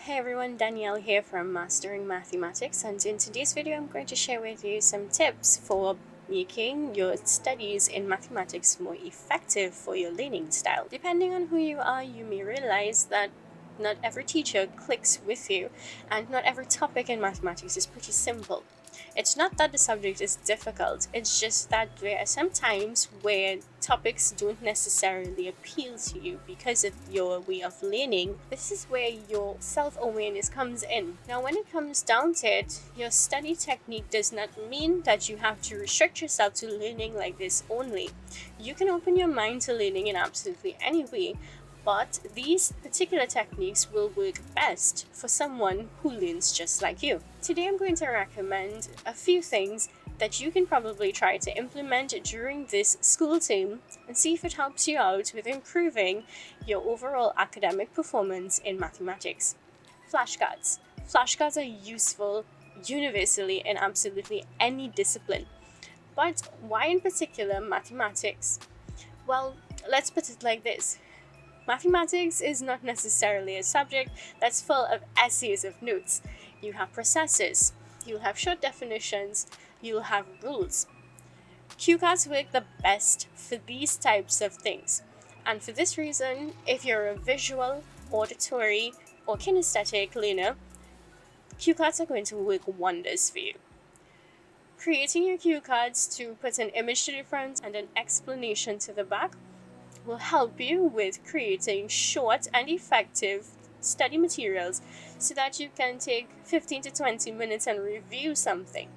Hey everyone, Danielle here from Mastering Mathematics, and in today's video I'm going to share with you some tips for making your studies in mathematics more effective for your learning style. Depending on who you are, you may realize that not every teacher clicks with you, and not every topic in mathematics is pretty simple. It's not that the subject is difficult, it's just that there are some times where topics don't necessarily appeal to you because of your way of learning. This is where your self-awareness comes in. Now, when it comes down to it, your study technique does not mean that you have to restrict yourself to learning like this only. You can open your mind to learning in absolutely any way, but these particular techniques will work best for someone who learns just like you. Today I'm going to recommend a few things that you can probably try to implement during this school term and see if it helps you out with improving your overall academic performance in mathematics. Flashcards. Flashcards are useful universally in absolutely any discipline. But why in particular mathematics? Well, let's put it like this. Mathematics is not necessarily a subject that's full of essays of notes. You have processes, you'll have short definitions, you'll have rules. Cue cards work the best for these types of things. And for this reason, if you're a visual, auditory, or kinesthetic learner, cue cards are going to work wonders for you. Creating your cue cards to put an image to the front and an explanation to the back will help you with creating short and effective study materials so that you can take 15 to 20 minutes and review something.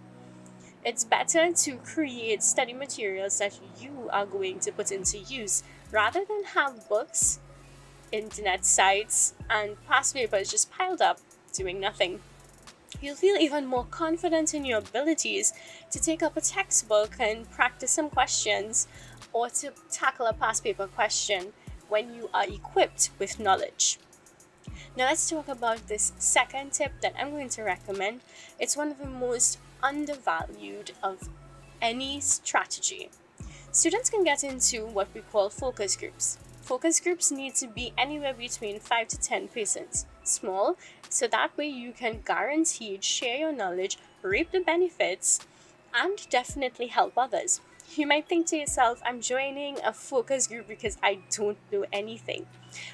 It's better to create study materials that you are going to put into use rather than have books, internet sites, and past papers just piled up doing nothing. You'll feel even more confident in your abilities to take up a textbook and practice some questions, or to tackle a past paper question when you are equipped with knowledge. Now let's talk about this second tip that I'm going to recommend. It's one of the most undervalued of any strategy. Students can get into what we call focus groups. Focus groups need to be anywhere between 5 to 10 persons, small, so that way you can guaranteed share your knowledge, reap the benefits, and definitely help others. You might think to yourself, I'm joining a focus group because I don't know anything.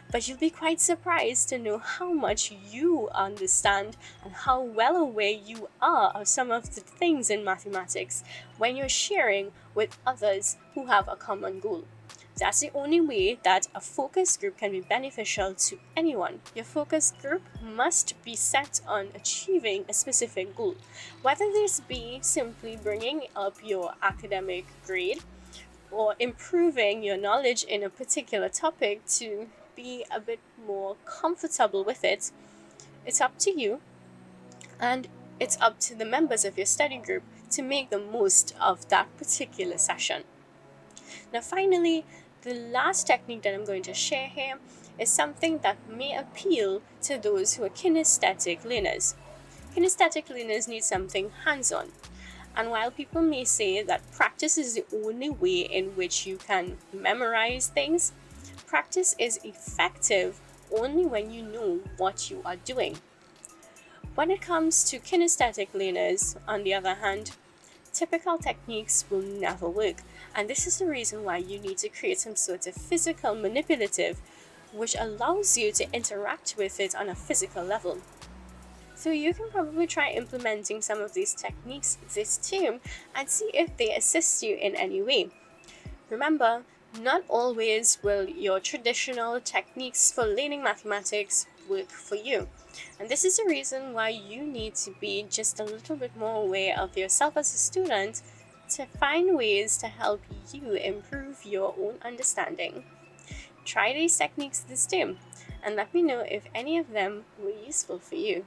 But you'll be quite surprised to know how much you understand and how well aware you are of some of the things in mathematics when you're sharing with others who have a common goal. That's the only way that a focus group can be beneficial to anyone. Your focus group must be set on achieving a specific goal, whether this be simply bringing up your academic grade or improving your knowledge in a particular topic to be a bit more comfortable with it. It's up to you, and it's up to the members of your study group to make the most of that particular session. Now finally, the last technique that I'm going to share here is something that may appeal to those who are kinesthetic learners. Kinesthetic learners need something hands-on. And while people may say that practice is the only way in which you can memorize things, practice is effective only when you know what you are doing. When it comes to kinesthetic learners, on the other hand, typical techniques will never work, and this is the reason why you need to create some sort of physical manipulative which allows you to interact with it on a physical level. So you can probably try implementing some of these techniques this term and see if they assist you in any way. Remember, not always will your traditional techniques for learning mathematics work for you. And this is the reason why you need to be just a little bit more aware of yourself as a student to find ways to help you improve your own understanding. Try these techniques this term and let me know if any of them were useful for you.